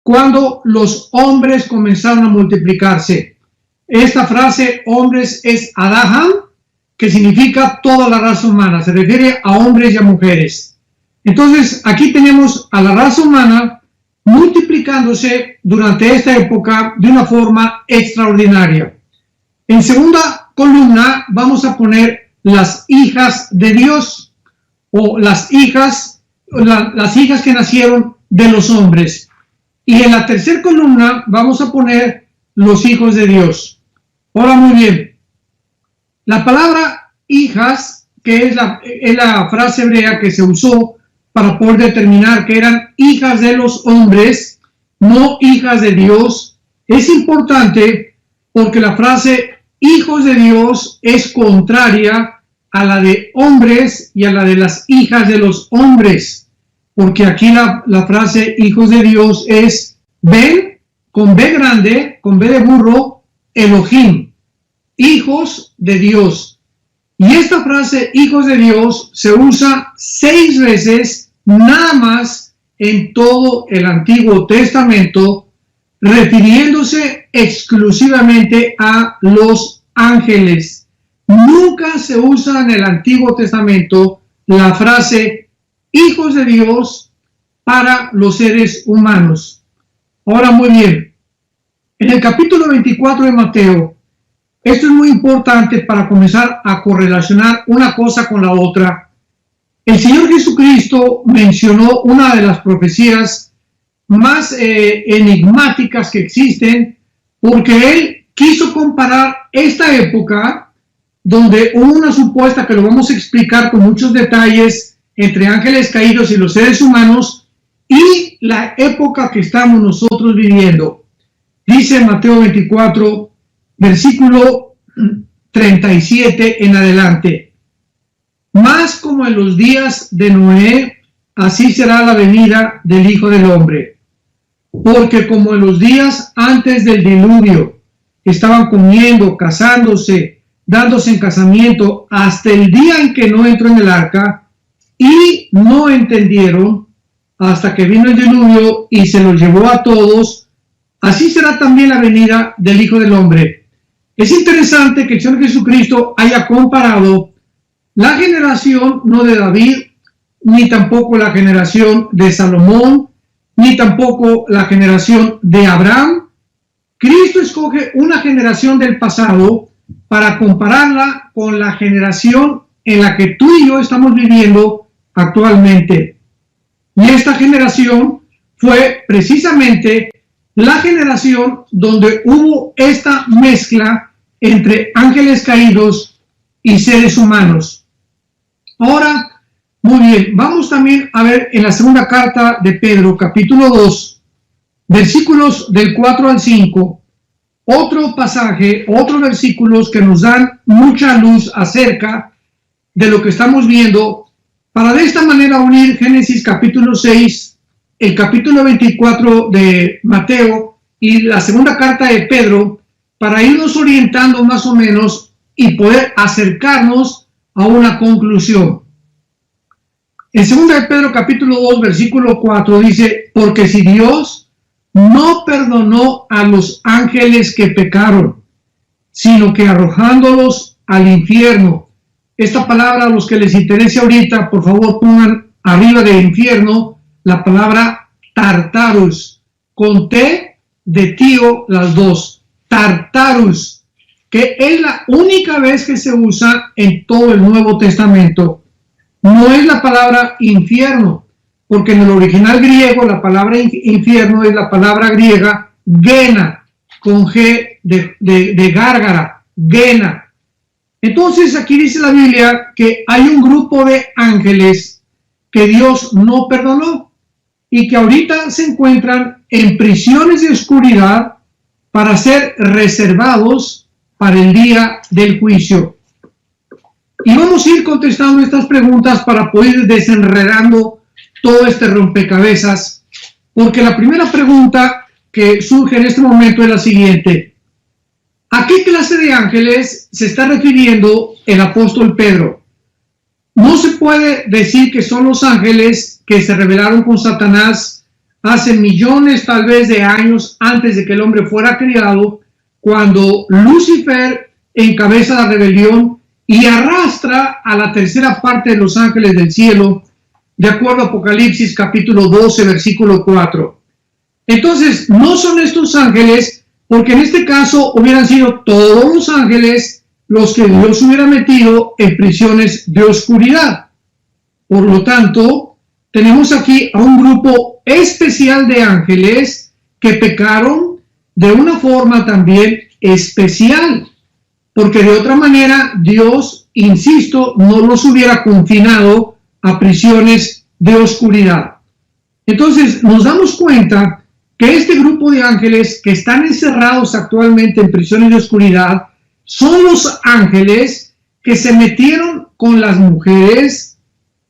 cuando los hombres comenzaron a multiplicarse. Esta frase hombres es Adaham, que significa toda la raza humana, se refiere a hombres y a mujeres. Entonces aquí tenemos a la raza humana multiplicándose durante esta época de una forma extraordinaria. En segunda columna vamos a poner las hijas de Dios, o las hijas que nacieron de los hombres. Y en la tercera columna vamos a poner los hijos de Dios. Ahora muy bien, la palabra hijas, que es la frase hebrea que se usó para poder determinar que eran hijas de los hombres, no hijas de Dios, es importante porque la frase hijos de Dios es contraria a la de hombres y a la de las hijas de los hombres, porque aquí la frase hijos de Dios es Ben, con B grande, con B de burro, Elohim, hijos de Dios. Y esta frase hijos de Dios se usa 6 veces nada más en todo el Antiguo Testamento, refiriéndose exclusivamente a los ángeles. Nunca se usa en el Antiguo Testamento la frase hijos de Dios para los seres humanos. Ahora muy bien, en el capítulo 24 de Mateo, esto es muy importante para comenzar a correlacionar una cosa con la otra. El Señor Jesucristo mencionó una de las profecías más enigmáticas que existen, porque Él quiso comparar esta época donde hubo una supuesta, que lo vamos a explicar con muchos detalles, entre ángeles caídos y los seres humanos, y la época que estamos nosotros viviendo. Dice Mateo 24, versículo 37 en adelante: más como en los días de Noé, así será la venida del Hijo del Hombre. Porque como en los días antes del diluvio, estaban comiendo, casándose, dándose en casamiento, hasta el día en que no entró en el arca, y no entendieron hasta que vino el diluvio y se los llevó a todos, así será también la venida del Hijo del Hombre. Es interesante que el Señor Jesucristo haya comparado la generación no de David, ni tampoco la generación de Salomón, ni tampoco la generación de Abraham. Cristo escoge una generación del pasado para compararla con la generación en la que tú y yo estamos viviendo actualmente. Y esta generación fue precisamente la generación donde hubo esta mezcla entre ángeles caídos y seres humanos. Ahora, muy bien, vamos también a ver en la segunda carta de Pedro, capítulo 2, versículos del 4 al 5, otro pasaje, otros versículos que nos dan mucha luz acerca de lo que estamos viendo, para de esta manera unir Génesis capítulo 6, el capítulo 24 de Mateo y la segunda carta de Pedro, para irnos orientando más o menos y poder acercarnos a una conclusión. En 2 de Pedro capítulo 2 versículo 4 dice: porque si Dios no perdonó a los ángeles que pecaron, sino que arrojándolos al infierno. Esta palabra, a los que les interese ahorita, por favor pongan arriba de infierno la palabra Tartarus, con T de tío las dos, Tartarus, que es la única vez que se usa en todo el Nuevo Testamento. No es la palabra infierno, porque en el original griego la palabra infierno es la palabra griega Gena, con G de gárgara, Gena. Entonces aquí dice la Biblia que hay un grupo de ángeles que Dios no perdonó y que ahorita se encuentran en prisiones de oscuridad para ser reservados para el día del juicio. Y vamos a ir contestando estas preguntas para poder ir desenredando todo este rompecabezas, porque la primera pregunta que surge en este momento es la siguiente: ¿a qué clase de ángeles se está refiriendo el apóstol Pedro? No se puede decir que son los ángeles que se rebelaron con Satanás hace millones tal vez de años antes de que el hombre fuera creado, cuando Lucifer encabeza la rebelión y arrastra a la tercera parte de los ángeles del cielo, de acuerdo a Apocalipsis capítulo 12, versículo 4. Entonces, no son estos ángeles, porque en este caso hubieran sido todos los ángeles los que Dios hubiera metido en prisiones de oscuridad. Por lo tanto, tenemos aquí a un grupo especial de ángeles que pecaron de una forma también especial, porque de otra manera Dios, insisto, no los hubiera confinado a prisiones de oscuridad. Entonces nos damos cuenta que este grupo de ángeles que están encerrados actualmente en prisiones de oscuridad son los ángeles que se metieron con las mujeres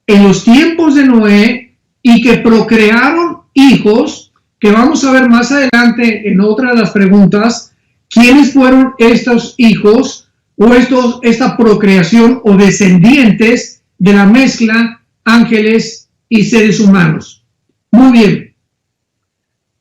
en los tiempos de Noé y que procrearon hijos, que vamos a ver más adelante en otra de las preguntas, quiénes fueron estos hijos o esta procreación o descendientes de la mezcla ángeles y seres humanos. Muy bien.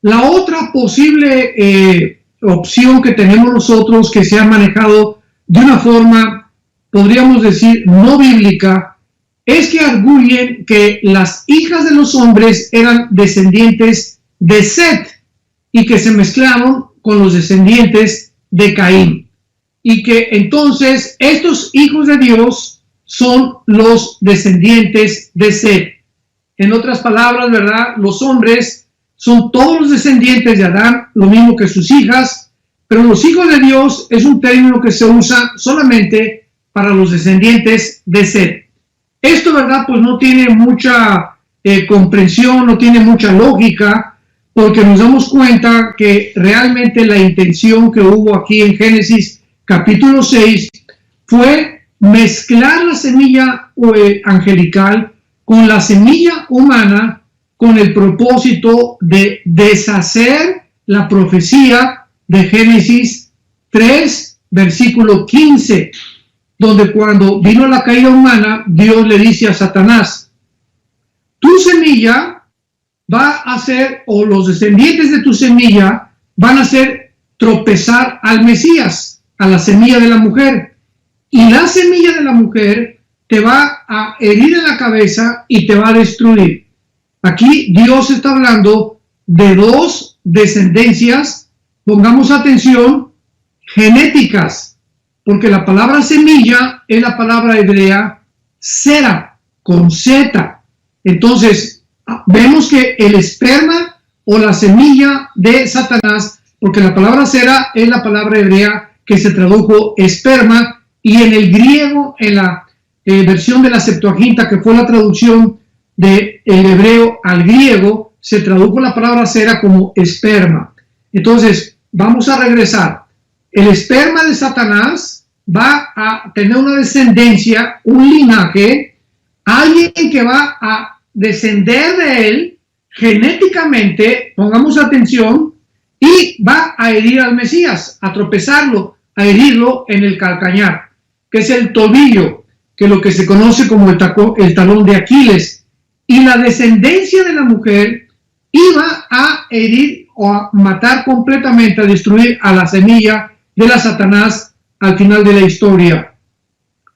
La otra posible opción que tenemos nosotros, que se ha manejado de una forma, podríamos decir, no bíblica, es que arguyen que las hijas de los hombres eran descendientes de Set y que se mezclaron con los descendientes de Caín, y que entonces estos hijos de Dios son los descendientes de Set. En otras palabras, ¿verdad? Los hombres son todos los descendientes de Adán, lo mismo que sus hijas, pero los hijos de Dios es un término que se usa solamente para los descendientes de Set. Esto, ¿verdad? Pues no tiene mucha comprensión, no tiene mucha lógica, porque nos damos cuenta que realmente la intención que hubo aquí en Génesis capítulo 6 fue mezclar la semilla angelical con la semilla humana, con el propósito de deshacer la profecía de Génesis 3, versículo 15, donde cuando vino la caída humana, Dios le dice a Satanás: tu semilla va a hacer, o los descendientes de tu semilla van a hacer tropezar al Mesías, a la semilla de la mujer, y la semilla de la mujer te va a herir en la cabeza y te va a destruir. Aquí Dios está hablando de dos descendencias, pongamos atención, genéticas, porque la palabra semilla es la palabra hebrea sera, con Z. Entonces, vemos que el esperma o la semilla de Satanás, porque la palabra sera es la palabra hebrea que se tradujo esperma, y en el griego, en la versión de la Septuaginta, que fue la traducción del hebreo al griego, se tradujo la palabra sera como esperma. Entonces, vamos a regresar. El esperma de Satanás va a tener una descendencia, un linaje, alguien que va a descender de él genéticamente, pongamos atención, y va a herir al Mesías, a tropezarlo, a herirlo en el calcañar, que es el tobillo, que es lo que se conoce como el talón de Aquiles. Y la descendencia de la mujer iba a herir o a matar completamente, a destruir a la semilla de la Satanás al final de la historia.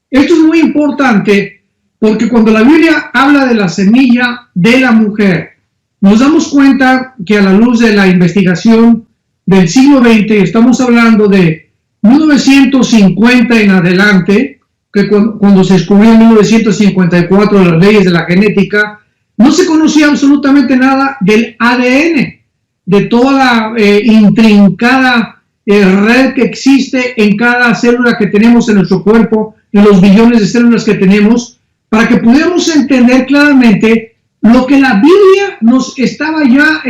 Esto es muy importante, porque cuando la Biblia habla de la semilla de la mujer, nos damos cuenta que a la luz de la investigación del siglo XX, estamos hablando de 1950 en adelante, que cuando se descubrió en 1954 las leyes de la genética, no se conocía absolutamente nada del ADN, de toda la intrincada red que existe en cada célula que tenemos en nuestro cuerpo, en los billones de células que tenemos, para que pudiéramos entender claramente lo que la Biblia nos estaba ya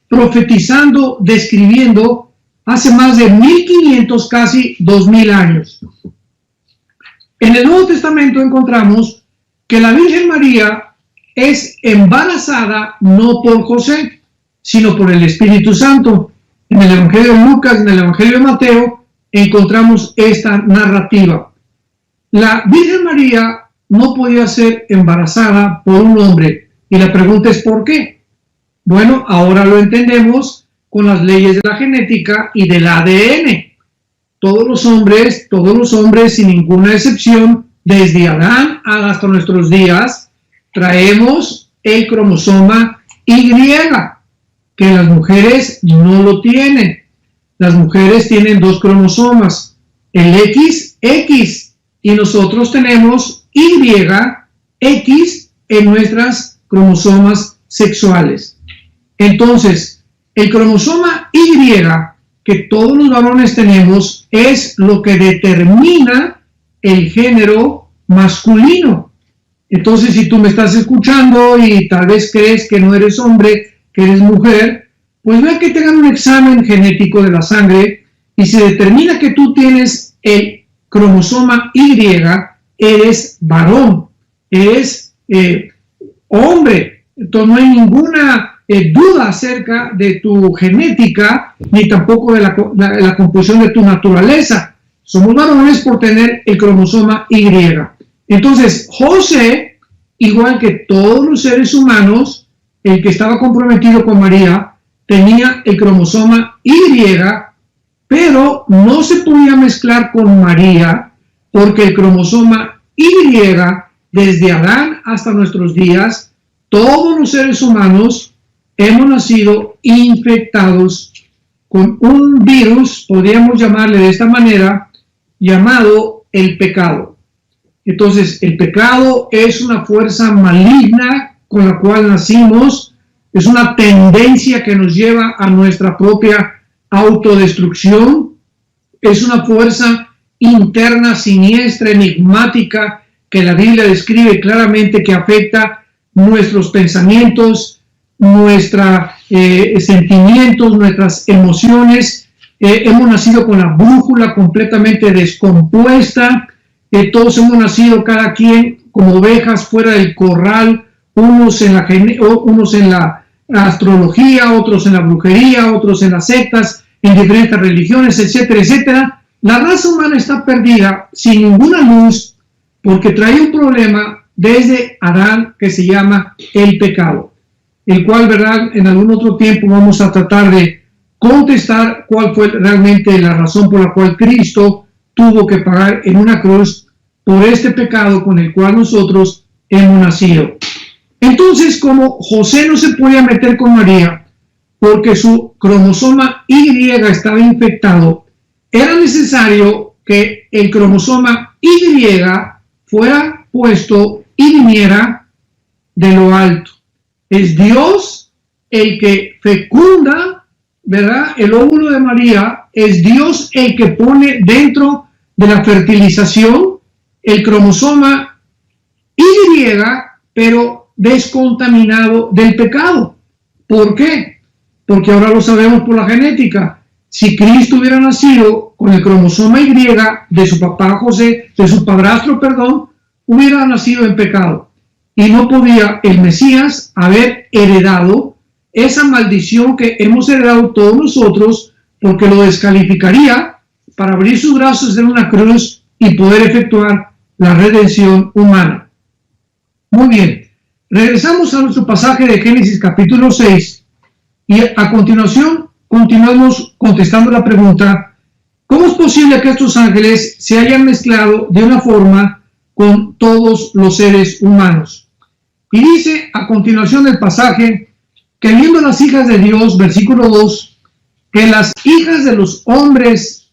profetizando, describiendo hace más de 1500, casi 2000 años. En el Nuevo Testamento encontramos que la Virgen María es embarazada no por José, sino por el Espíritu Santo. En el Evangelio de Lucas, en el Evangelio de Mateo, encontramos esta narrativa. La Virgen María no podía ser embarazada por un hombre, y la pregunta es ¿por qué? Bueno, ahora lo entendemos con las leyes de la genética y del ADN. Todos los hombres sin ninguna excepción, desde Adán hasta nuestros días, traemos el cromosoma Y, que las mujeres no lo tienen. Las mujeres tienen 2 cromosomas, el XX, y nosotros tenemos YX en nuestras cromosomas sexuales. Entonces, el cromosoma Y que todos los varones tenemos es lo que determina el género masculino. Entonces, si tú me estás escuchando y tal vez crees que no eres hombre, que eres mujer, pues ve que te hagan un examen genético de la sangre y se determina que tú tienes el cromosoma Y, eres varón, eres hombre. Entonces no hay ninguna duda acerca de tu genética ni tampoco de la composición de tu naturaleza. Somos varones por tener el cromosoma Y. Entonces José, igual que todos los seres humanos, el que estaba comprometido con María, tenía el cromosoma Y, pero no se podía mezclar con María porque el cromosoma Y, desde Adán hasta nuestros días, todos los seres humanos hemos nacido infectados con un virus, podríamos llamarle de esta manera, llamado el pecado. Entonces, el pecado es una fuerza maligna con la cual nacimos, es una tendencia que nos lleva a nuestra propia autodestrucción, es una fuerza interna, siniestra, enigmática, que la Biblia describe claramente que afecta nuestros pensamientos, nuestros sentimientos, nuestras emociones. Hemos nacido con la brújula completamente descompuesta. Todos hemos nacido cada quien como ovejas fuera del corral, unos en la astrología, otros en la brujería, otros en las sectas, en diferentes religiones, etcétera, etcétera. La raza humana está perdida sin ninguna luz porque trae un problema desde Adán que se llama el pecado, el cual, ¿verdad?, en algún otro tiempo vamos a tratar de contestar cuál fue realmente la razón por la cual Cristo tuvo que pagar en una cruz por este pecado con el cual nosotros hemos nacido. Entonces, como José no se podía meter con María porque su cromosoma Y estaba infectado, era necesario que el cromosoma Y fuera puesto y viniera de lo alto. Es Dios el que fecunda, ¿verdad?, el óvulo de María. Es Dios el que pone dentro de la fertilización el cromosoma Y, pero descontaminado del pecado. ¿Por qué? Porque ahora lo sabemos por la genética. Si Cristo hubiera nacido con el cromosoma Y de su papá José, de su padrastro, hubiera nacido en pecado. Y no podía el Mesías haber heredado esa maldición que hemos heredado todos nosotros, porque lo descalificaría para abrir sus brazos en una cruz y poder efectuar la redención humana. Muy bien, regresamos a nuestro pasaje de Génesis capítulo 6 y a continuación continuamos contestando la pregunta: ¿cómo es posible que estos ángeles se hayan mezclado de una forma con todos los seres humanos? Y dice a continuación del pasaje que viendo las hijas de Dios, versículo 2, que las hijas de los hombres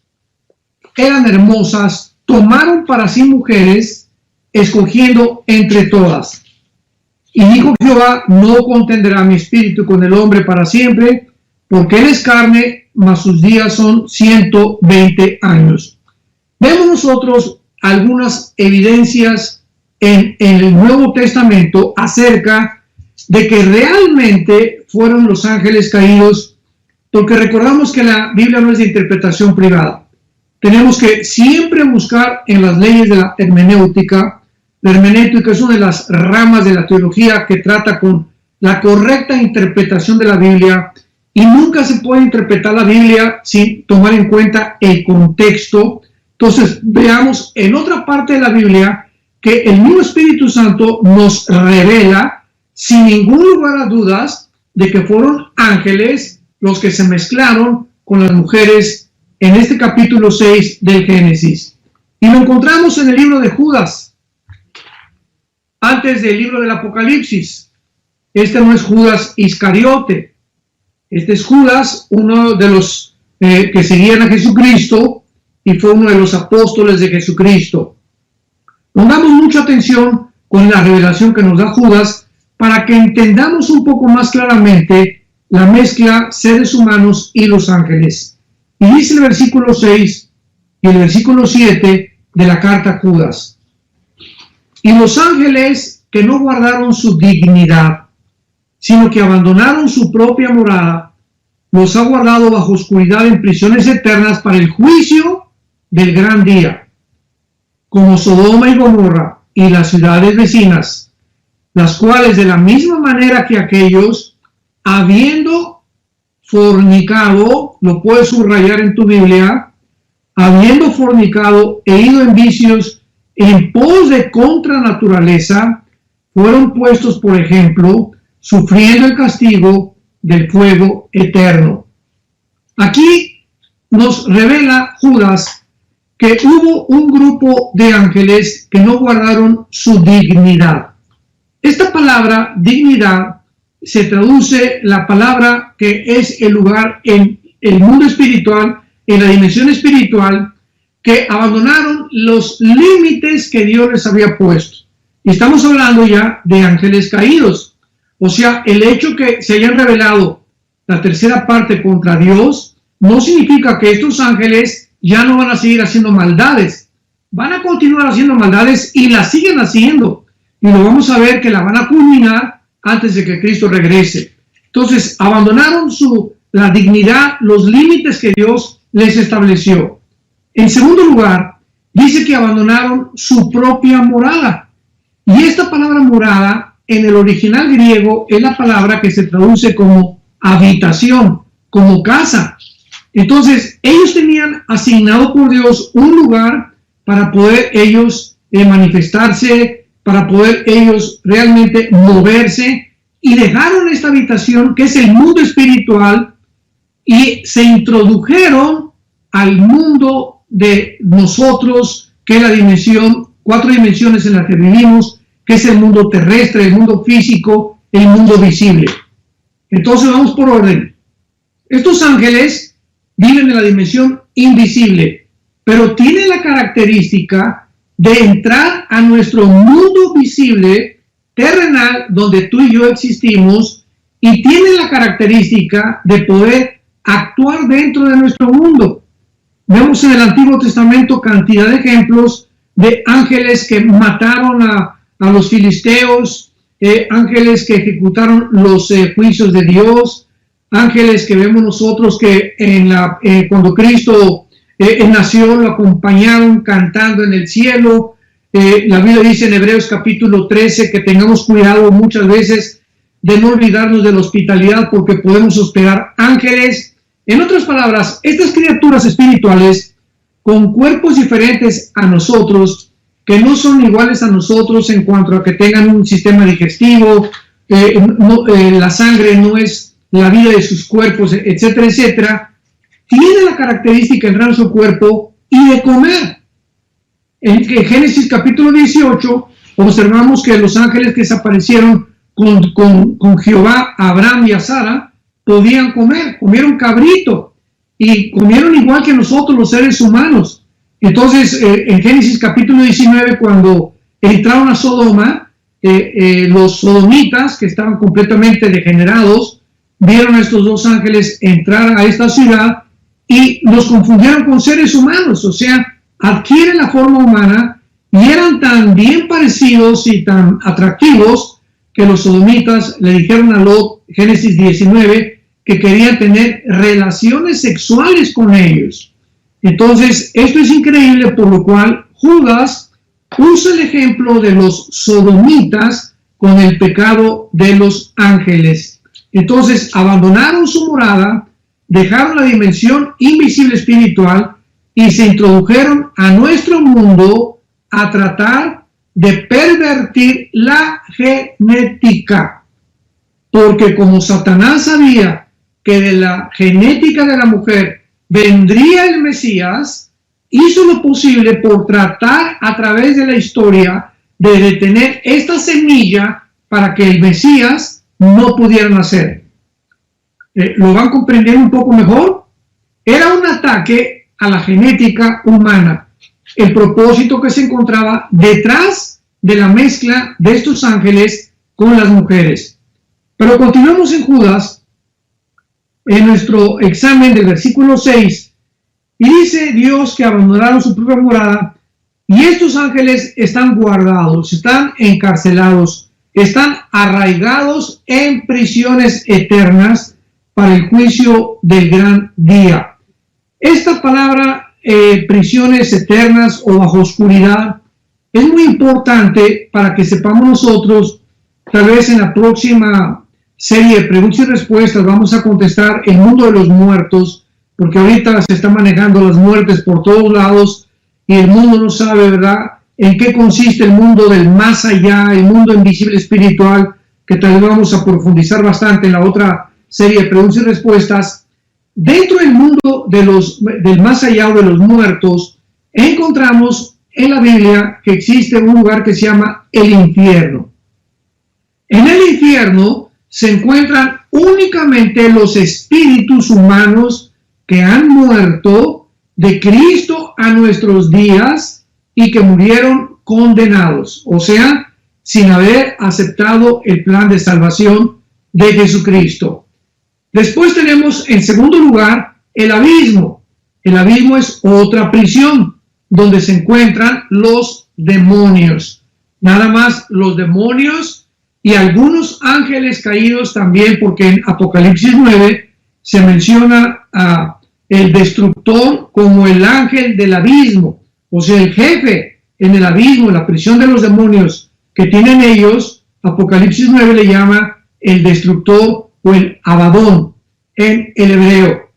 eran hermosas, tomaron para sí mujeres, escogiendo entre todas. Y dijo Jehová: no contenderá mi espíritu con el hombre para siempre, porque él es carne, mas sus días son 120 años. Vemos nosotros algunas evidencias en el Nuevo Testamento acerca de que realmente fueron los ángeles caídos, porque recordamos que la Biblia no es de interpretación privada. Tenemos que siempre buscar en las leyes de la hermenéutica. La hermenéutica es una de las ramas de la teología que trata con la correcta interpretación de la Biblia, y nunca se puede interpretar la Biblia sin tomar en cuenta el contexto. Entonces veamos en otra parte de la Biblia que el mismo Espíritu Santo nos revela sin ningún lugar a dudas de que fueron ángeles los que se mezclaron con las mujeres en este capítulo 6 del Génesis. Y lo encontramos en el libro de Judas, antes del libro del Apocalipsis. Este no es Judas Iscariote, este es Judas, uno de los que seguían a Jesucristo y fue uno de los apóstoles de Jesucristo. Pongamos mucha atención con la revelación que nos da Judas para que entendamos un poco más claramente la mezcla seres humanos y los ángeles. Y dice el versículo 6 y el versículo 7 de la carta a Judas: y los ángeles que no guardaron su dignidad, sino que abandonaron su propia morada, los ha guardado bajo oscuridad en prisiones eternas para el juicio del gran día, como Sodoma y Gomorra y las ciudades vecinas, las cuales de la misma manera que aquellos, habiendo fornicado, lo puedes subrayar en tu Biblia, habiendo fornicado e ido en vicios en pos de contranaturaleza, fueron puestos, por ejemplo, sufriendo el castigo del fuego eterno. Aquí nos revela Judas que hubo un grupo de ángeles que no guardaron su dignidad. Esta palabra dignidad se traduce la palabra que es el lugar en el mundo espiritual, en la dimensión espiritual, que abandonaron los límites que Dios les había puesto. Y estamos hablando ya de ángeles caídos. O sea, el hecho que se hayan rebelado la tercera parte contra Dios no significa que estos ángeles ya no van a seguir haciendo maldades. Van a continuar haciendo maldades y las siguen haciendo. Y lo vamos a ver que la van a culminar antes de que Cristo regrese. Entonces, abandonaron la dignidad, los límites que Dios les estableció. En segundo lugar, dice que abandonaron su propia morada. Y esta palabra morada, en el original griego, es la palabra que se traduce como habitación, como casa. Entonces, ellos tenían asignado por Dios un lugar para poder ellos manifestarse, para poder ellos realmente moverse, y dejaron esta habitación, que es el mundo espiritual, y se introdujeron al mundo de nosotros, que es la dimensión, 4 dimensiones en las que vivimos, que es el mundo terrestre, el mundo físico, el mundo visible. Entonces vamos por orden. Estos ángeles viven en la dimensión invisible, pero tienen la característica de entrar a nuestro mundo visible, terrenal, donde tú y yo existimos, y tienen la característica de poder actuar dentro de nuestro mundo. Vemos en el Antiguo Testamento cantidad de ejemplos de ángeles que mataron a los filisteos, ángeles que ejecutaron los juicios de Dios, ángeles que vemos nosotros que cuando Cristo nació lo acompañaron cantando en el cielo. La Biblia dice en Hebreos capítulo 13 que tengamos cuidado muchas veces de no olvidarnos de la hospitalidad, porque podemos hospedar ángeles. En otras palabras, estas criaturas espirituales con cuerpos diferentes a nosotros, que no son iguales a nosotros en cuanto a que tengan un sistema digestivo, la sangre no es la vida de sus cuerpos, etcétera, etcétera, tienen la característica de entrar en su cuerpo y de comer. En Génesis capítulo 18 observamos que los ángeles que se aparecieron con Jehová, a Abraham y a Sara, podían comer, comieron cabrito y comieron igual que nosotros los seres humanos. Entonces, en Génesis capítulo 19, cuando entraron a Sodoma, los sodomitas, que estaban completamente degenerados, vieron a estos dos ángeles entrar a esta ciudad y los confundieron con seres humanos, o sea, adquieren la forma humana y eran tan bien parecidos y tan atractivos que los sodomitas le dijeron a Lot, Génesis 19, que querían tener relaciones sexuales con ellos. Entonces, esto es increíble, por lo cual Judas usa el ejemplo de los sodomitas con el pecado de los ángeles. Entonces, abandonaron su morada, dejaron la dimensión invisible espiritual y se introdujeron a nuestro mundo a tratar de pervertir la genética. porque como Satanás sabía que de la genética de la mujer vendría el Mesías, hizo lo posible por tratar a través de la historia de detener esta semilla para que el Mesías no pudiera nacer. ¿Lo van comprendiendo un poco mejor? Era un ataque a la genética humana, el propósito que se encontraba detrás de la mezcla de estos ángeles con las mujeres. Pero continuamos en Judas, en nuestro examen del versículo 6, y dice Dios que abandonaron su propia morada, y estos ángeles están guardados, están encarcelados, están arraigados en prisiones eternas para el juicio del gran día. Esta palabra, prisiones eternas o bajo oscuridad, es muy importante para que sepamos nosotros, tal vez en la próxima serie de preguntas y respuestas vamos a contestar el mundo de los muertos, porque ahorita se están manejando las muertes por todos lados y el mundo no sabe, ¿verdad?, en qué consiste el mundo del más allá, el mundo invisible espiritual, que tal vez vamos a profundizar bastante en la otra serie de preguntas y respuestas. Dentro del mundo del más allá o de los muertos, encontramos en la Biblia que existe un lugar que se llama el infierno. En el infierno se encuentran únicamente los espíritus humanos que han muerto de Cristo a nuestros días y que murieron condenados, o sea, sin haber aceptado el plan de salvación de Jesucristo. Después tenemos en segundo lugar el abismo. El abismo es otra prisión donde se encuentran los demonios. Nada más los demonios y algunos ángeles caídos también, porque en Apocalipsis 9 se menciona a el destructor como el ángel del abismo, o sea, el jefe en el abismo, la prisión de los demonios que tienen ellos. Apocalipsis 9 le llama el destructor o el Abadón en el hebreo.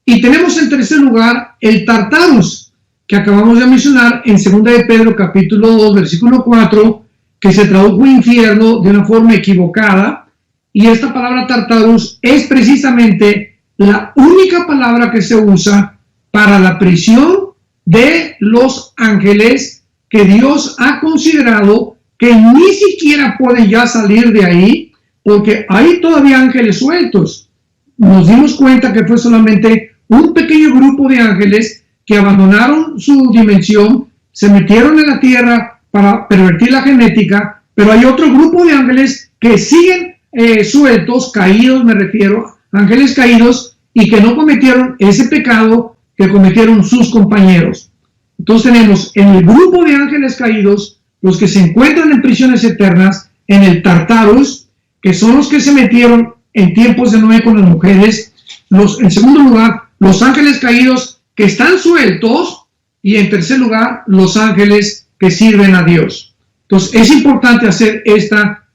Y tenemos en tercer lugar el Tartarus, que acabamos de mencionar en 2 de Pedro capítulo 2 versículo 4, que se tradujo infierno de una forma equivocada, y esta palabra Tartarus es precisamente la única palabra que se usa para la prisión de los ángeles que Dios ha considerado que ni siquiera pueden ya salir de ahí, porque hay todavía ángeles sueltos. Nos dimos cuenta que fue solamente un pequeño grupo de ángeles que abandonaron su dimensión, se metieron en la tierra para pervertir la genética, pero hay otro grupo de ángeles que siguen sueltos, caídos me refiero, ángeles caídos, y que no cometieron ese pecado que cometieron sus compañeros. Entonces tenemos en el grupo de ángeles caídos los que se encuentran en prisiones eternas, en el Tartarus, que son los que se metieron en tiempos de Noé con las mujeres. En segundo lugar, los ángeles caídos que están sueltos, y en tercer lugar, los ángeles que sirven a Dios. Entonces es importante hacer esta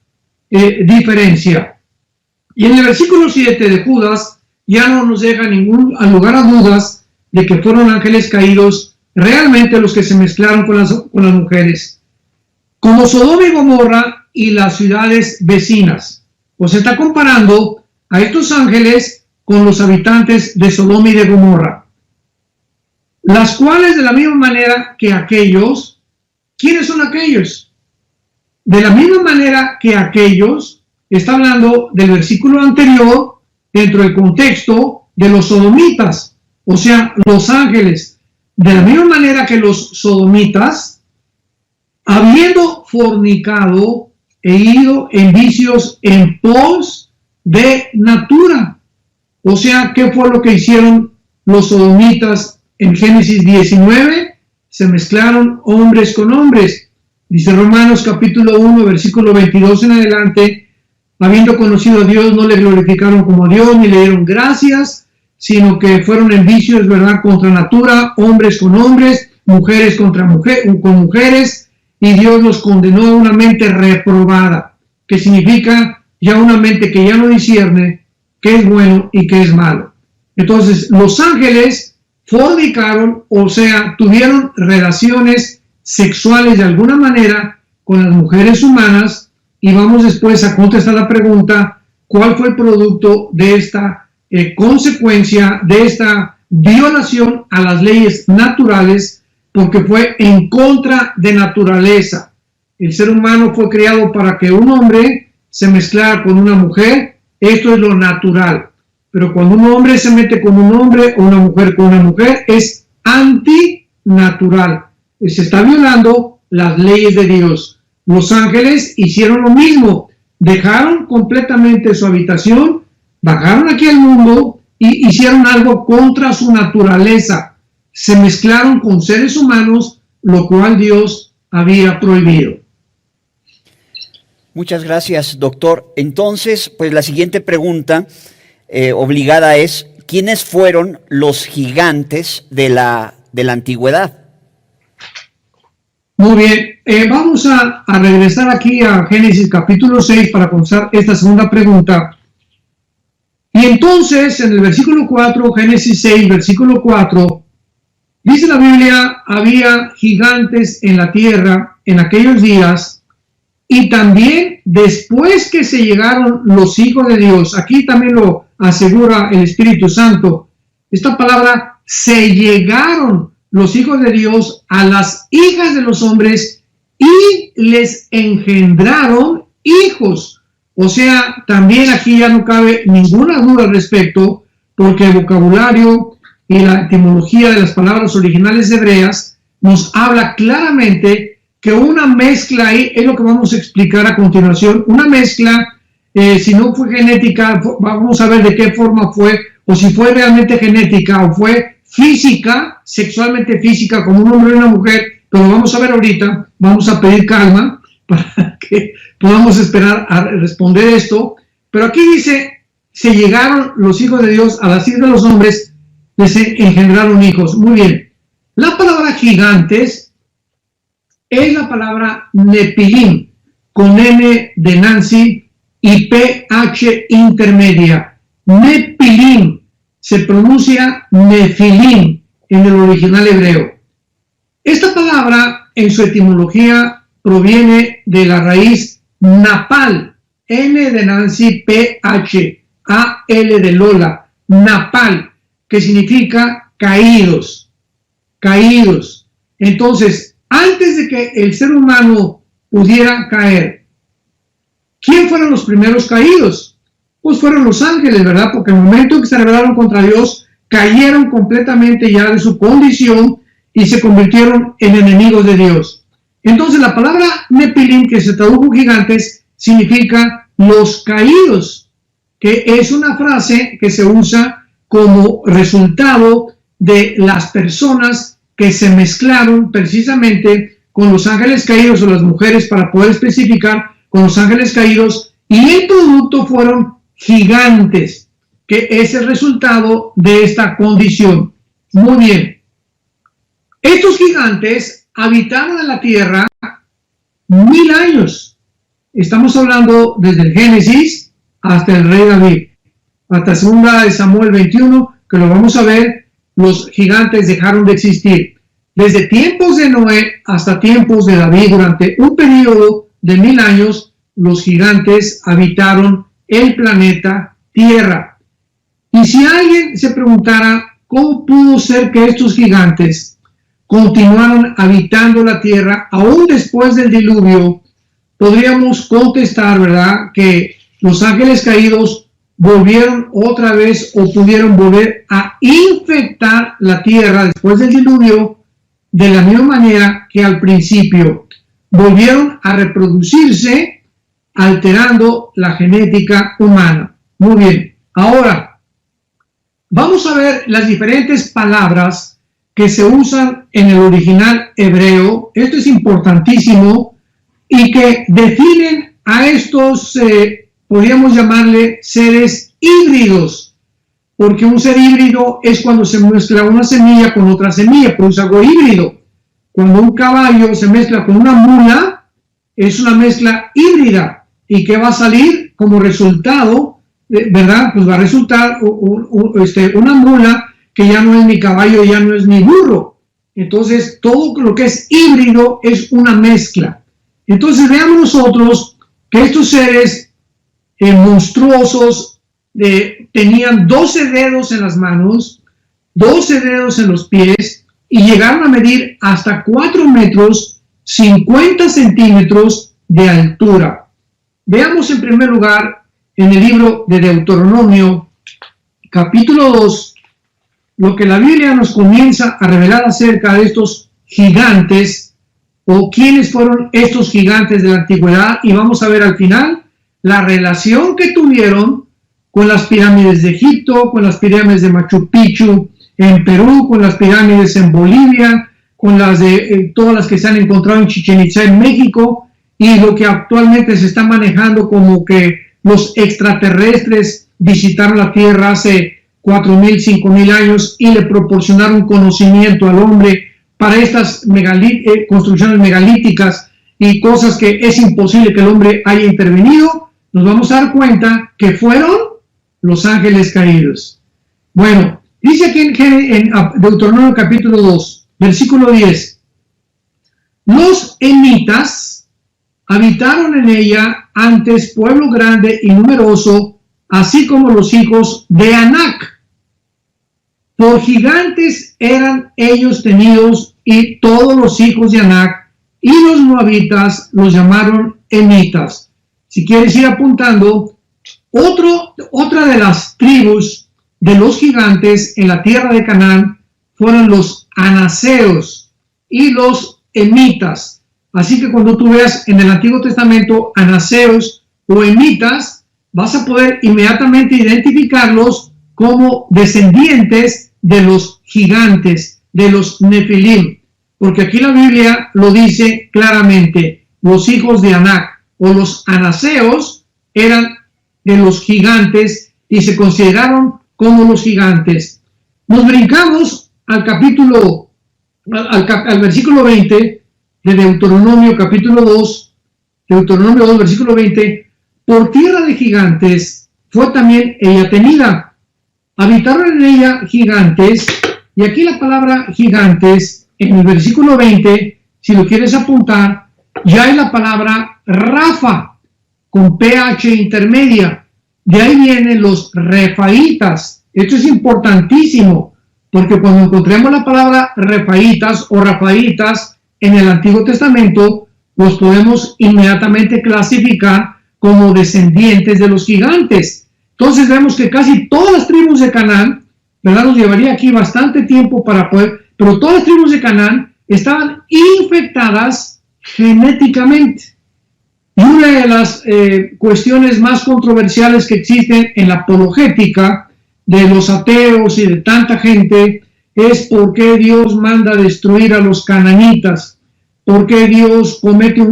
diferencia. Y en el versículo 7 de Judas ya no nos deja ningún lugar a dudas de que fueron ángeles caídos realmente los que se mezclaron con las mujeres, como Sodoma y Gomorra y las ciudades vecinas. Pues se está comparando a estos ángeles con los habitantes de Sodoma y de Gomorra, las cuales de la misma manera que aquellos, ¿quiénes son aquellos? De la misma manera que aquellos, está hablando del versículo anterior dentro del contexto de los sodomitas, o sea, los ángeles. De la misma manera que los sodomitas, habiendo fornicado e ido en vicios en pos de natura. O sea, ¿qué fue lo que hicieron los sodomitas en Génesis 19? Se mezclaron hombres con hombres. Dice Romanos capítulo 1, versículo 22 en adelante, habiendo conocido a Dios, no le glorificaron como a Dios, ni le dieron gracias, sino que fueron en vicios, ¿verdad?, contra natura, hombres con hombres, mujeres contra con mujeres, y Dios los condenó a una mente reprobada, que significa ya una mente que ya no discierne qué es bueno y qué es malo. Entonces, los ángeles fornicaron, o sea, tuvieron relaciones sexuales de alguna manera con las mujeres humanas, y vamos después a contestar la pregunta, cuál fue el producto de esta consecuencia, de esta violación a las leyes naturales, porque fue en contra de naturaleza. El ser humano fue creado para que un hombre se mezclara con una mujer, esto es lo natural. Pero cuando un hombre se mete con un hombre o una mujer con una mujer, es antinatural. Se está violando las leyes de Dios. Los ángeles hicieron lo mismo. Dejaron completamente su habitación, bajaron aquí al mundo y hicieron algo contra su naturaleza. Se mezclaron con seres humanos, lo cual Dios había prohibido. Muchas gracias, doctor. Entonces, pues la siguiente pregunta obligada es, ¿quiénes fueron los gigantes de la antigüedad? Muy bien, vamos a regresar aquí a Génesis capítulo 6 para contestar esta segunda pregunta. Y entonces, en el versículo 4, Génesis 6, versículo 4, dice la Biblia, había gigantes en la tierra en aquellos días, y también después que se llegaron los hijos de Dios, aquí también lo asegura el Espíritu Santo, esta palabra, se llegaron los hijos de Dios a las hijas de los hombres y les engendraron hijos. O sea, también aquí ya no cabe ninguna duda al respecto, porque el vocabulario y la etimología de las palabras originales hebreas nos habla claramente que una mezcla ahí es lo que vamos a explicar a continuación. Una mezcla, si no fue genética, vamos a ver de qué forma fue, o si fue realmente genética o fue física, sexualmente física, como un hombre y una mujer, pero vamos a ver ahorita, vamos a pedir calma para que podamos esperar a responder esto. Pero aquí dice, se llegaron los hijos de Dios a las hijas de los hombres, les engendraron hijos. Muy bien. La palabra gigantes es la palabra Nepilim, con N de Nancy y PH intermedia. Nepilim se pronuncia Nefilim en el original hebreo. Esta palabra en su etimología proviene de la raíz napal, N de Nancy, PH, AL de Lola, napal, que significa caídos, caídos. Entonces, antes de que el ser humano pudiera caer, ¿quién fueron los primeros caídos? Pues fueron los ángeles, ¿verdad? Porque en el momento que se rebelaron contra Dios, cayeron completamente ya de su condición y se convirtieron en enemigos de Dios. Entonces la palabra Nepilim, que se tradujo gigantes, significa los caídos, que es una frase que se usa como resultado de las personas que se mezclaron precisamente con los ángeles caídos o las mujeres, para poder especificar, con los ángeles caídos, y el producto fueron gigantes, que es el resultado de esta condición. Muy bien. Estos gigantes habitaron en la tierra 1000 años. Estamos hablando desde el Génesis hasta el rey David, hasta 2 Samuel 21, que lo vamos a ver. Los gigantes dejaron de existir. Desde tiempos de Noé hasta tiempos de David, durante un periodo de 1000 años, los gigantes habitaron el planeta Tierra. Y si alguien se preguntara cómo pudo ser que estos gigantes continuaron habitando la Tierra aún después del diluvio, podríamos contestar, ¿verdad?, que los ángeles caídos volvieron otra vez o pudieron volver a infectar la tierra después del diluvio de la misma manera que al principio. Volvieron a reproducirse alterando la genética humana. Muy bien, ahora vamos a ver las diferentes palabras que se usan en el original hebreo. Esto es importantísimo y que definen a estos podríamos llamarle seres híbridos, porque un ser híbrido es cuando se mezcla una semilla con otra semilla, por eso algo híbrido. Cuando un caballo se mezcla con una mula, es una mezcla híbrida. ¿Y qué va a salir como resultado? ¿Verdad? Pues va a resultar una mula que ya no es ni caballo, ya no es ni burro. Entonces, todo lo que es híbrido es una mezcla. Entonces, veamos nosotros que estos seres monstruosos, tenían 12 dedos en las manos, 12 dedos en los pies, y llegaron a medir hasta 4 metros 50 centímetros de altura. Veamos en primer lugar en el libro de Deuteronomio, capítulo 2, lo que la Biblia nos comienza a revelar acerca de estos gigantes, o quiénes fueron estos gigantes de la antigüedad, y vamos a ver al final la relación que tuvieron con las pirámides de Egipto, con las pirámides de Machu Picchu en Perú, con las pirámides en Bolivia, con las de todas las que se han encontrado en Chichén Itzá en México, y lo que actualmente se está manejando como que los extraterrestres visitaron la Tierra hace 4.000, 5.000 años y le proporcionaron conocimiento al hombre para estas construcciones megalíticas y cosas que es imposible que el hombre haya intervenido. Nos vamos a dar cuenta que fueron los ángeles caídos. Bueno, dice aquí en Deuteronomio capítulo 2, versículo 10, los emitas habitaron en ella antes pueblo grande y numeroso, así como los hijos de Anac. Por gigantes eran ellos tenidos, y todos los hijos de Anac, y los moabitas los llamaron emitas. Si quieres ir apuntando, otra de las tribus de los gigantes en la tierra de Canaán fueron los anaseos y los emitas. Así que cuando tú veas en el Antiguo Testamento anaseos o emitas, vas a poder inmediatamente identificarlos como descendientes de los gigantes, de los nefilim, porque aquí la Biblia lo dice claramente: los hijos de Anac o los anaseos eran de los gigantes y se consideraron como los gigantes. Nos brincamos al versículo 20 de Deuteronomio capítulo 2, Deuteronomio 2 versículo 20, por tierra de gigantes fue también ella tenida. Habitaron en ella gigantes, y aquí la palabra gigantes, en el versículo 20, si lo quieres apuntar, ya es la palabra Rafa, con PH intermedia. De ahí vienen los refaitas. Esto es importantísimo, porque cuando encontremos la palabra refaitas o rafaitas en el Antiguo Testamento, los podemos inmediatamente clasificar como descendientes de los gigantes. Entonces vemos que casi todas las tribus de Canaán, ¿verdad? Nos llevaría aquí bastante tiempo para poder, pero todas las tribus de Canaán estaban infectadas genéticamente. Y una de las cuestiones más controversiales que existen en la apologética de los ateos y de tanta gente es por qué Dios manda destruir a los cananitas, por qué Dios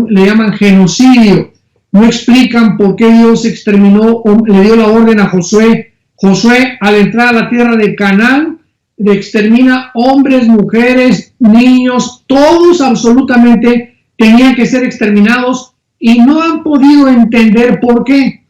le llaman genocidio. No explican por qué Dios exterminó o le dio la orden a Josué. Josué, al entrar a la tierra de Canaán, le extermina hombres, mujeres, niños, todos absolutamente tenían que ser exterminados y no han podido entender por qué.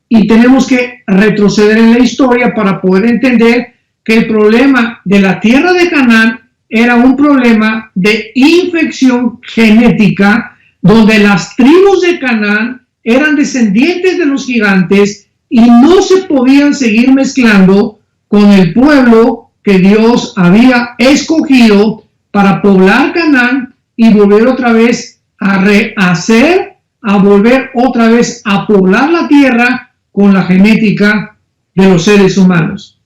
Y tenemos que retroceder en la historia para poder entender que el problema de la tierra de Canaán era un problema de infección genética, donde las tribus de Canaán eran descendientes de los gigantes y no se podían seguir mezclando con el pueblo que Dios había escogido para poblar Canaán y volver otra vez a volver otra vez a poblar la tierra con la genética de los seres humanos.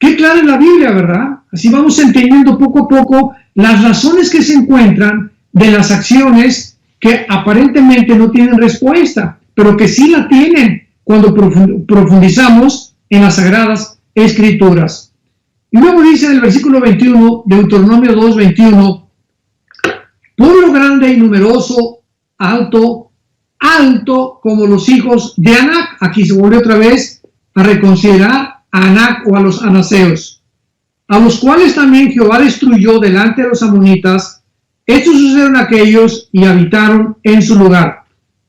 Qué clara es la Biblia, ¿verdad? Así vamos entendiendo poco a poco las razones que se encuentran de las acciones que aparentemente no tienen respuesta, pero que sí la tienen cuando profundizamos en las Sagradas Escrituras. Y luego dice en el versículo 21, Deuteronomio 2, 21, pueblo grande y numeroso, alto como los hijos de Anac. Aquí se vuelve otra vez a reconsiderar a Anac o a los anaseos, a los cuales también Jehová destruyó delante de los amonitas. Estos sucedieron aquellos y habitaron en su lugar.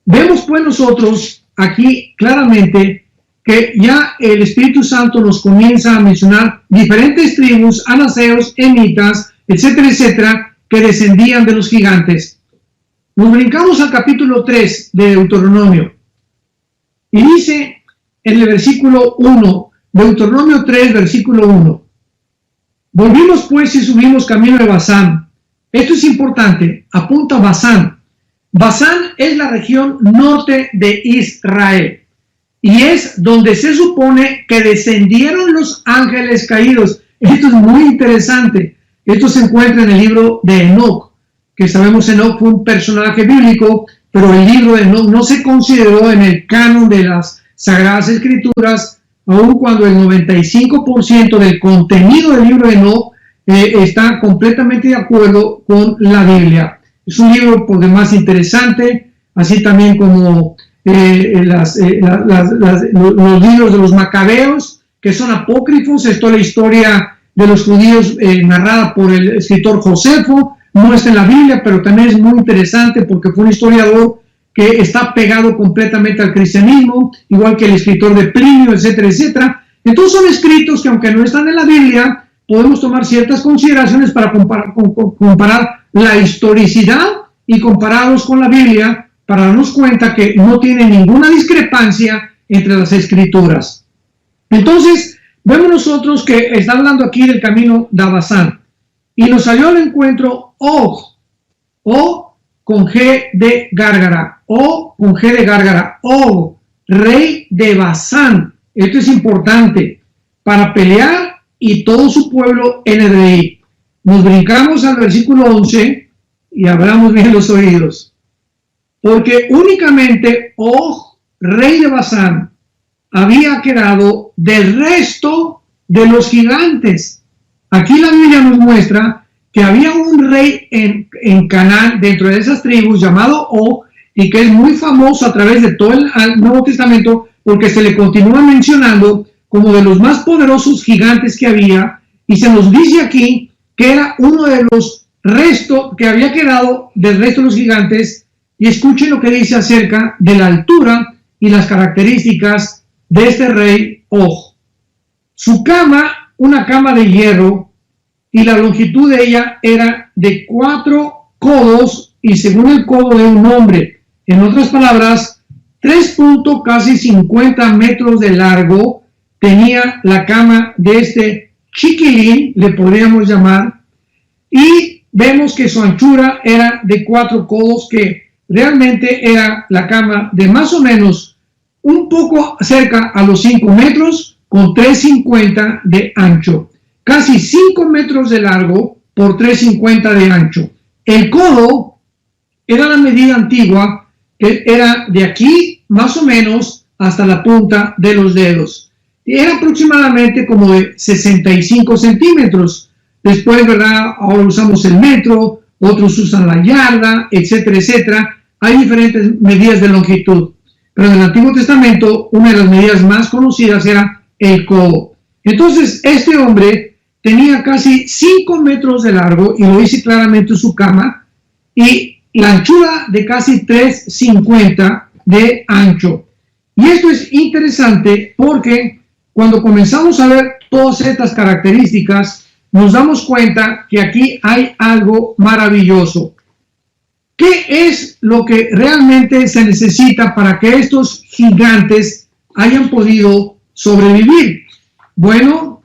Vemos pues nosotros aquí claramente que ya el Espíritu Santo nos comienza a mencionar diferentes tribus, anaseos, emitas, etcétera, etcétera, que descendían de los gigantes. Nos brincamos al capítulo 3 de Deuteronomio. Y dice en el versículo 1, Deuteronomio 3, versículo 1, volvimos pues y subimos camino de Basán. Esto es importante, apunta a Basán. Basán es la región norte de Israel y es donde se supone que descendieron los ángeles caídos. Esto es muy interesante. Esto se encuentra en el libro de Enoc, que sabemos Enoc fue un personaje bíblico, pero el libro de Enoc no se consideró en el canon de las Sagradas Escrituras, aun cuando el 95% del contenido del libro de Enoc está completamente de acuerdo con la Biblia. Es un libro por demás interesante, así también como los libros de los Macabeos, que son apócrifos. Esto es la historia de los judíos narrada por el escritor Josefo. No está en la Biblia, pero también es muy interesante porque fue un historiador que está pegado completamente al cristianismo, igual que el escritor de Plinio, etcétera, etcétera. Entonces son escritos que, aunque no están en la Biblia, podemos tomar ciertas consideraciones para comparar la historicidad y compararlos con la Biblia para darnos cuenta que no tiene ninguna discrepancia entre las escrituras. Entonces, vemos nosotros que está hablando aquí del camino de Basán y nos salió al encuentro Og, O con G de Gárgara, O con G de Gárgara, Og, rey de Basán. Esto es importante para pelear y todo su pueblo en Edrei. Nos brincamos al versículo 11 y abramos bien los oídos. Porque únicamente Og, rey de Basán, había quedado del resto de los gigantes. Aquí la Biblia nos muestra que había un rey en Canaán, dentro de esas tribus, llamado Og, y que es muy famoso a través de todo el Nuevo Testamento, porque se le continúa mencionando como de los más poderosos gigantes que había, y se nos dice aquí que era uno de los restos que había quedado del resto de los gigantes. Y escuchen lo que dice acerca de la altura y las características de este rey Og. Su cama, una cama de hierro, y la longitud de ella era de 4 codos, y según el codo de un hombre. En otras palabras, 3.50 metros de largo tenía la cama de este chiquilín, le podríamos llamar, y vemos que su anchura era de 4 codos, que realmente era la cama de más o menos un poco cerca a los 5 metros, con 3.50 de ancho, casi 5 metros de largo por 3.50 de ancho. El codo era la medida antigua, que era de aquí más o menos hasta la punta de los dedos. Era aproximadamente como de 65 centímetros. Después, ¿verdad? Ahora usamos el metro, otros usan la yarda, etcétera, etcétera. Hay diferentes medidas de longitud. Pero en el Antiguo Testamento, una de las medidas más conocidas era el codo. Entonces, este hombre tenía casi 5 metros de largo, y lo dice claramente en su cama, y la anchura de casi 3.50 de ancho. Y esto es interesante porque cuando comenzamos a ver todas estas características, nos damos cuenta que aquí hay algo maravilloso. ¿Qué es lo que realmente se necesita para que estos gigantes hayan podido sobrevivir? Bueno,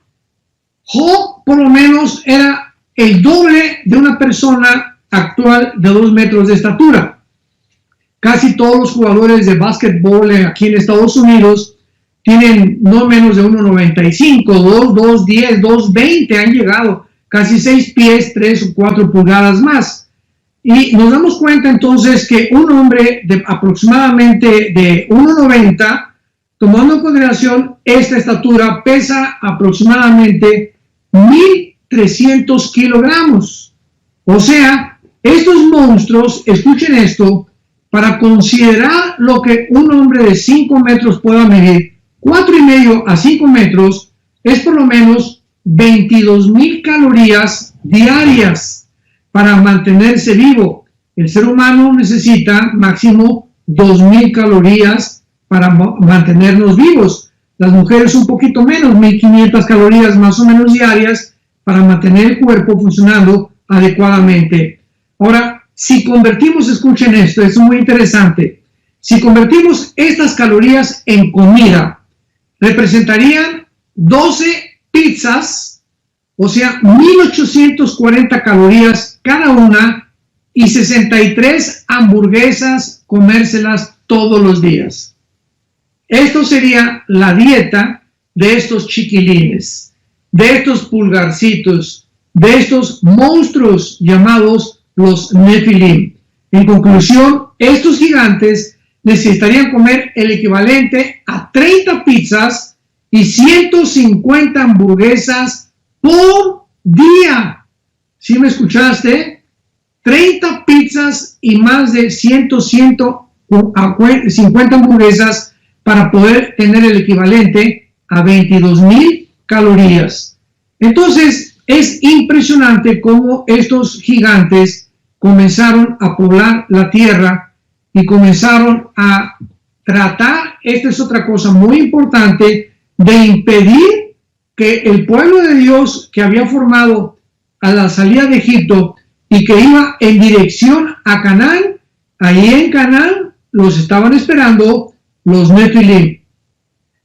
Job por lo menos era el doble de una persona actual de 2 metros de estatura. Casi todos los jugadores de básquetbol aquí en Estados Unidos tienen no menos de 1.95, 2.10, 2.20 han llegado, casi 6 pies, 3 o 4 pulgadas más. Y nos damos cuenta entonces que un hombre de aproximadamente de 1.90, tomando en consideración esta estatura, pesa aproximadamente 1.300 kilogramos. O sea, estos monstruos, escuchen esto, para considerar lo que un hombre de 5 metros pueda medir, 4,5 a 5 metros, es por lo menos 22,000 calorías diarias para mantenerse vivo. El ser humano necesita máximo 2,000 calorías para mantenernos vivos. Las mujeres un poquito menos, 1,500 calorías más o menos diarias para mantener el cuerpo funcionando adecuadamente. Ahora, si convertimos, escuchen esto, es muy interesante. Si convertimos estas calorías en comida, representarían 12 pizzas, o sea, 1840 calorías cada una, y 63 hamburguesas, comérselas todos los días. Esto sería la dieta de estos chiquilines, de estos pulgarcitos, de estos monstruos llamados los Nefilim. En conclusión, estos gigantes necesitarían comer el equivalente a 30 pizzas y 150 hamburguesas por día. ¿Sí me escuchaste? 30 pizzas y más de 150 hamburguesas para poder tener el equivalente a 22,000 calorías. Entonces, es impresionante cómo estos gigantes comenzaron a poblar la tierra y comenzaron a tratar, esta es otra cosa muy importante, de impedir que el pueblo de Dios que había formado a la salida de Egipto y que iba en dirección a Canaán, ahí en Canaán los estaban esperando los Nefilim.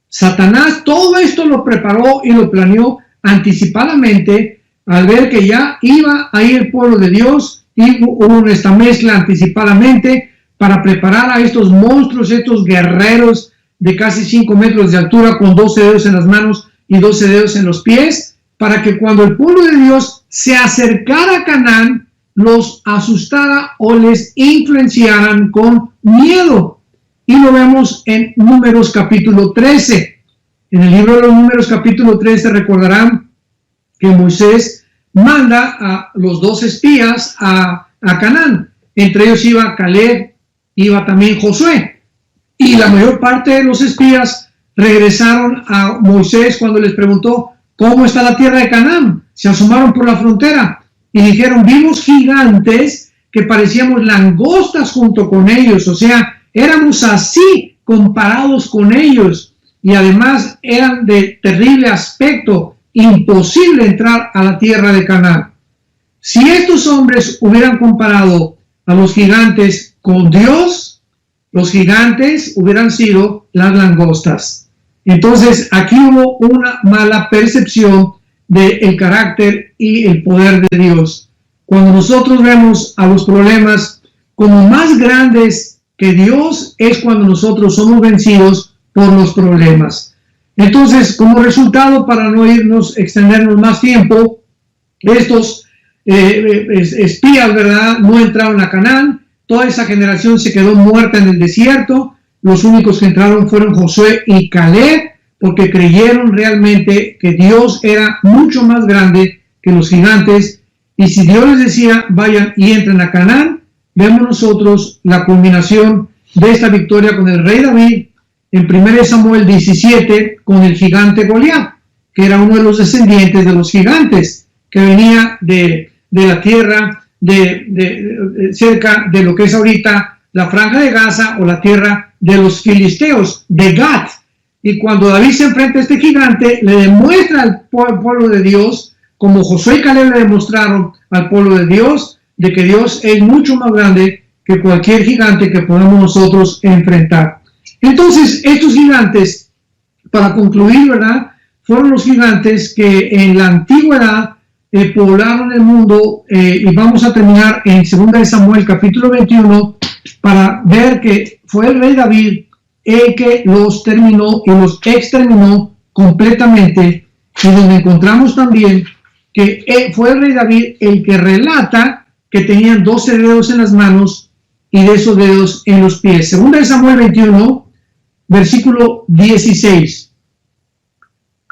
Satanás todo esto lo preparó y lo planeó anticipadamente al ver que ya iba ahí el pueblo de Dios y hubo esta mezcla anticipadamente para preparar a estos monstruos, estos guerreros de casi 5 metros de altura con 12 dedos en las manos y 12 dedos en los pies, para que cuando el pueblo de Dios se acercara a Canaán, los asustara o les influenciaran con miedo. Y lo vemos en Números capítulo 13. En el libro de los Números capítulo 13 recordarán que Moisés manda a los 2 espías a Canaán. Entre ellos iba Caleb, iba también Josué. Y la mayor parte de los espías regresaron a Moisés cuando les preguntó cómo está la tierra de Canaán. Se asomaron por la frontera y dijeron, vimos gigantes que parecíamos langostas junto con ellos, o sea, éramos así comparados con ellos y además eran de terrible aspecto, imposible entrar a la tierra de Canaán. Si estos hombres hubieran comparado a los gigantes con Dios, los gigantes hubieran sido las langostas. Entonces aquí hubo una mala percepción del carácter y el poder de Dios. Cuando nosotros vemos a los problemas como más grandes que Dios, es cuando nosotros somos vencidos por los problemas. Entonces, como resultado, para no extendernos más tiempo, estos espías, ¿verdad?, no entraron a Canaán. Toda esa generación se quedó muerta en el desierto. Los únicos que entraron fueron Josué y Caleb, porque creyeron realmente que Dios era mucho más grande que los gigantes. Y si Dios les decía, vayan y entren a Canaán, vemos nosotros la culminación de esta victoria con el rey David en 1 Samuel 17 con el gigante Goliat, que era uno de los descendientes de los gigantes, que venía de la tierra cerca de lo que es ahorita la franja de Gaza o la tierra de los filisteos, de Gat. Y cuando David se enfrenta a este gigante, le demuestra al pueblo de Dios, como Josué y Caleb le demostraron al pueblo de Dios, de que Dios es mucho más grande que cualquier gigante que podamos nosotros enfrentar. Entonces, estos gigantes, para concluir, ¿verdad?, fueron los gigantes que en la antigüedad poblaron el mundo, y vamos a terminar en 2 Samuel capítulo 21 para ver que fue el rey David el que los terminó y los exterminó completamente, y donde encontramos también que fue el rey David el que relata que tenían 12 dedos en las manos y de esos dedos en los pies. 2 Samuel 21, versículo 16.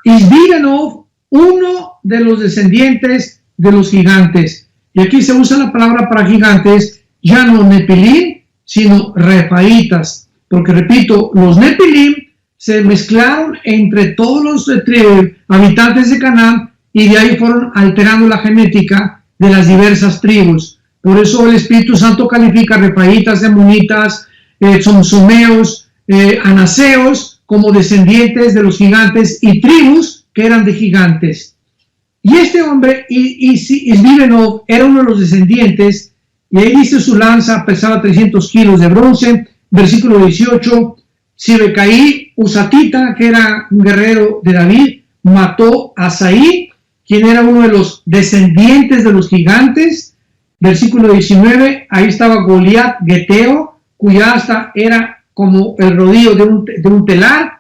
Isbibenov, uno de los descendientes de los gigantes. Y aquí se usa la palabra para gigantes, ya no Nefilim, sino Refaitas. Porque repito, los Nefilim se mezclaron entre todos los habitantes de Canaán y de ahí fueron alterando la genética de las diversas tribus. Por eso el Espíritu Santo califica Refaitas, Amonitas, Somsomeos, Anaseos como descendientes de los gigantes y tribus que eran de gigantes. Y este hombre, Isbibenov, era uno de los descendientes, y ahí dice su lanza pesaba 300 kilos de bronce, versículo 18, Sibecaí Usatita, que era un guerrero de David, mató a Saí, quien era uno de los descendientes de los gigantes. Versículo 19, ahí estaba Goliat Geteo, cuya asta era como el rodillo de un telar.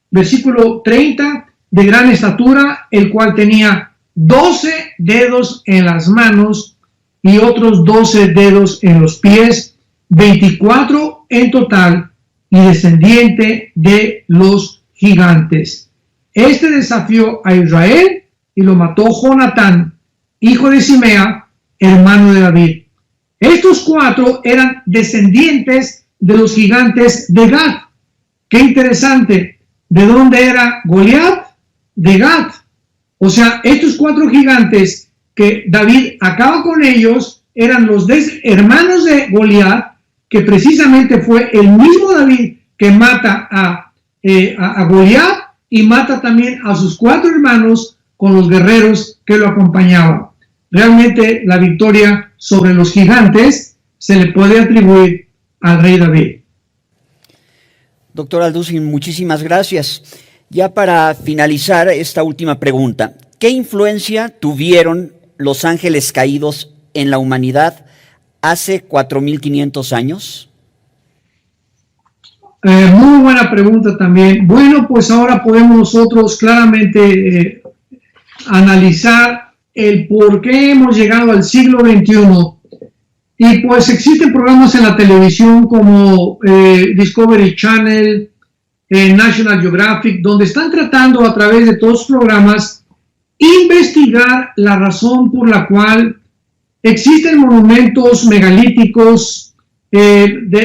Versículo 30, de gran estatura, el cual tenía 12 dedos en las manos y otros 12 dedos en los pies, 24 en total, y descendiente de los gigantes. Este desafió a Israel y lo mató Jonatán, hijo de Simea, hermano de David. Estos 4 eran descendientes de los gigantes de Gat. Qué interesante. ¿De dónde era Goliat? De Gat. O sea, estos 4 gigantes que David acaba con ellos eran los hermanos de Goliat, que precisamente fue el mismo David que mata a Goliat y mata también a sus 4 hermanos con los guerreros que lo acompañaban. Realmente la victoria sobre los gigantes se le puede atribuir al rey David. Doctor Alducin, muchísimas gracias. Ya para finalizar esta última pregunta, ¿qué influencia tuvieron los ángeles caídos en la humanidad hace 4,500 años? Muy buena pregunta también. Bueno, pues ahora podemos nosotros claramente analizar el por qué hemos llegado al siglo XXI. Y pues existen programas en la televisión como Discovery Channel, National Geographic, donde están tratando a través de todos los programas investigar la razón por la cual existen monumentos megalíticos,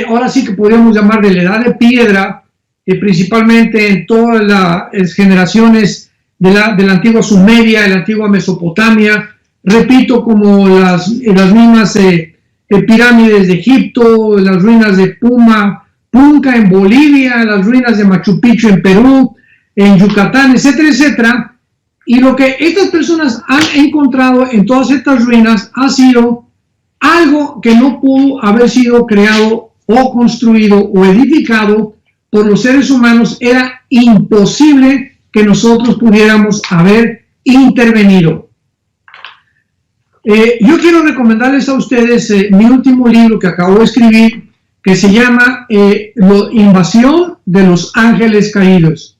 ahora sí que podríamos llamar de la edad de piedra, principalmente en todas las generaciones de la antigua Sumeria, de la antigua Mesopotamia, repito, como las mismas pirámides de Egipto, las ruinas de Punca en Bolivia, las ruinas de Machu Picchu en Perú, en Yucatán, etcétera, etcétera. Y lo que estas personas han encontrado en todas estas ruinas ha sido algo que no pudo haber sido creado o construido o edificado por los seres humanos. Era imposible que nosotros pudiéramos haber intervenido. Yo quiero recomendarles a ustedes mi último libro que acabo de escribir, que se llama La invasión de los ángeles caídos.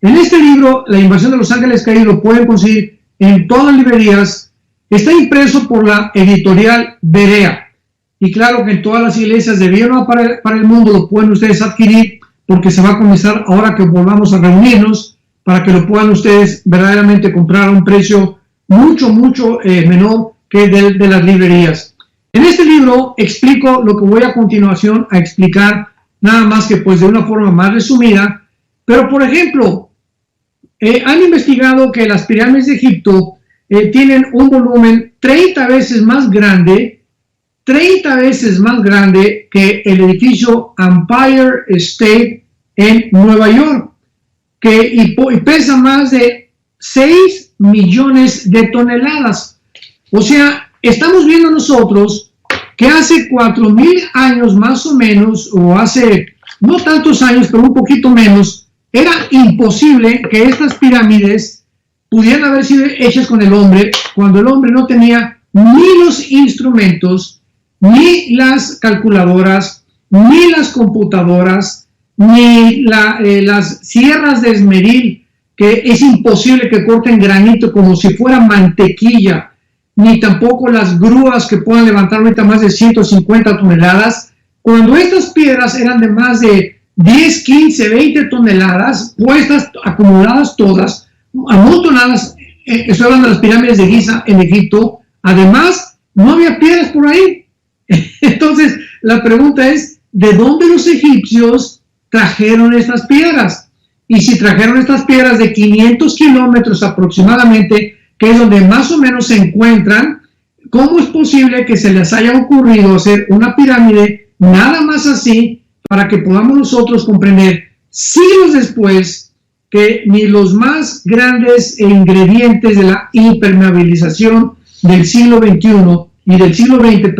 En este libro, La invasión de los ángeles caídos, lo pueden conseguir en todas las librerías. Está impreso por la editorial Berea. Y claro que en todas las iglesias de Viena para el mundo lo pueden ustedes adquirir, porque se va a comenzar ahora que volvamos a reunirnos, para que lo puedan ustedes verdaderamente comprar a un precio mucho menor que de las librerías. En este libro explico lo que voy a continuación a explicar, nada más que pues de una forma más resumida. Pero por ejemplo, han investigado que las pirámides de Egipto tienen un volumen 30 veces más grande que el edificio Empire State en Nueva York, y pesa más de 6 millones de toneladas. O sea, estamos viendo nosotros que hace 4,000 años más o menos, o hace no tantos años, pero un poquito menos, era imposible que estas pirámides pudieran haber sido hechas con el hombre, cuando el hombre no tenía ni los instrumentos, ni las calculadoras, ni las computadoras, ni las sierras de esmeril, que es imposible que corten granito como si fuera mantequilla, ni tampoco las grúas que puedan levantar ahorita más de 150 toneladas, cuando estas piedras eran de más de 10, 15, 20 toneladas, puestas, acumuladas todas, amontonadas. Estoy hablando de las pirámides de Giza en Egipto. Además, no había piedras por ahí. Entonces, la pregunta es, ¿de dónde los egipcios trajeron estas piedras? Y si trajeron estas piedras de 500 kilómetros aproximadamente, que es donde más o menos se encuentran, ¿cómo es posible que se les haya ocurrido hacer una pirámide nada más así, para que podamos nosotros comprender siglos después que ni los más grandes ingredientes de la impermeabilización del siglo XXI y del siglo XX,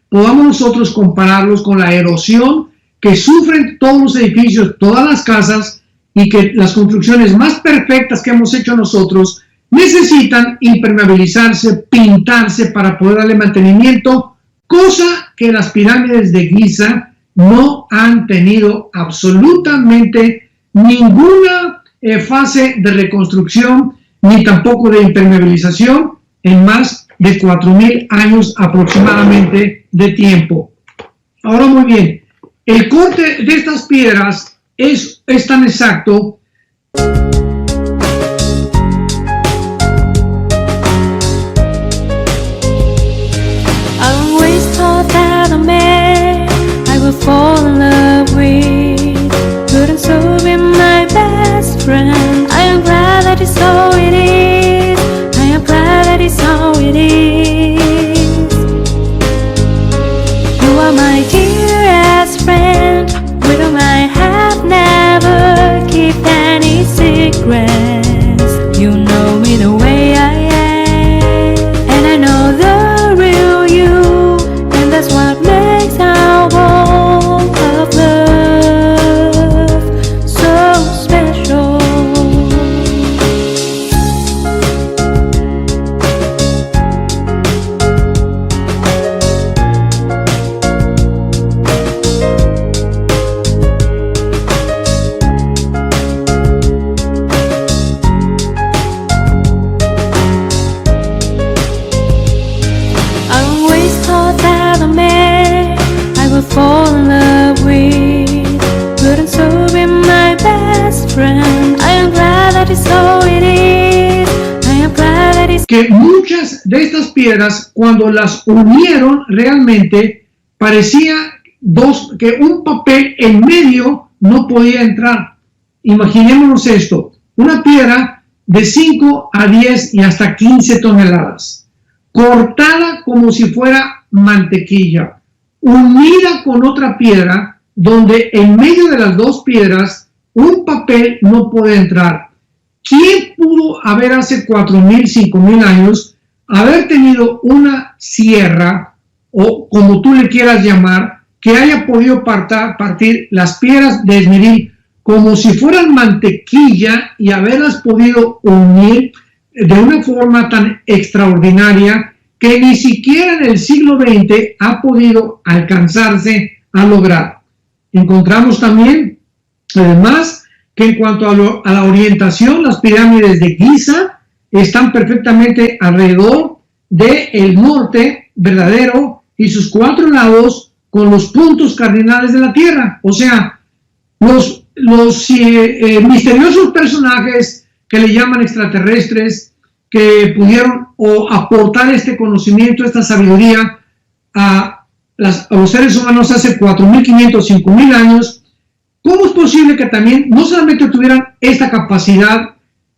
podamos nosotros compararlos con la erosión que sufren todos los edificios, todas las casas, y que las construcciones más perfectas que hemos hecho nosotros necesitan impermeabilizarse, pintarse para poder darle mantenimiento, cosa que las pirámides de Giza no han tenido absolutamente ninguna fase de reconstrucción ni tampoco de impermeabilización en más de 4,000 años aproximadamente de tiempo. Ahora muy bien, el corte de estas piedras es tan exacto. Fall in love with, couldn't so be my best friend. I am glad that it's so it is. I am glad that it's so it is. You are my dearest friend, with whom I have never kept any secrets. You know me the way I am, and I know the real you, and that's what makes our bond of love so special. I always thought that a man I would fall in love with couldn't so be my best friend. I am glad that it's so it is. I am glad that it's Que muchas de estas piedras, cuando las unieron realmente, parecía que un papel en medio no podía entrar. Imaginémonos esto, una piedra de 5 a 10 y hasta 15 toneladas, cortada como si fuera mantequilla, unida con otra piedra donde en medio de las dos piedras un papel no puede entrar. ¿Quién pudo haber hace 4,000, 5,000 años haber tenido una sierra, o como tú le quieras llamar, que haya podido partir las piedras de esmeril como si fueran mantequilla y haberlas podido unir de una forma tan extraordinaria que ni siquiera en el siglo XX ha podido alcanzarse a lograr? Encontramos también, además, que en cuanto a la orientación, las pirámides de Giza están perfectamente alrededor del norte verdadero y sus 4 lados con los puntos cardinales de la Tierra. O sea, los misteriosos personajes que le llaman extraterrestres, que pudieron aportar este conocimiento, esta sabiduría a los seres humanos hace 4,500, 5,000 años, ¿cómo es posible que también no solamente tuvieran esta capacidad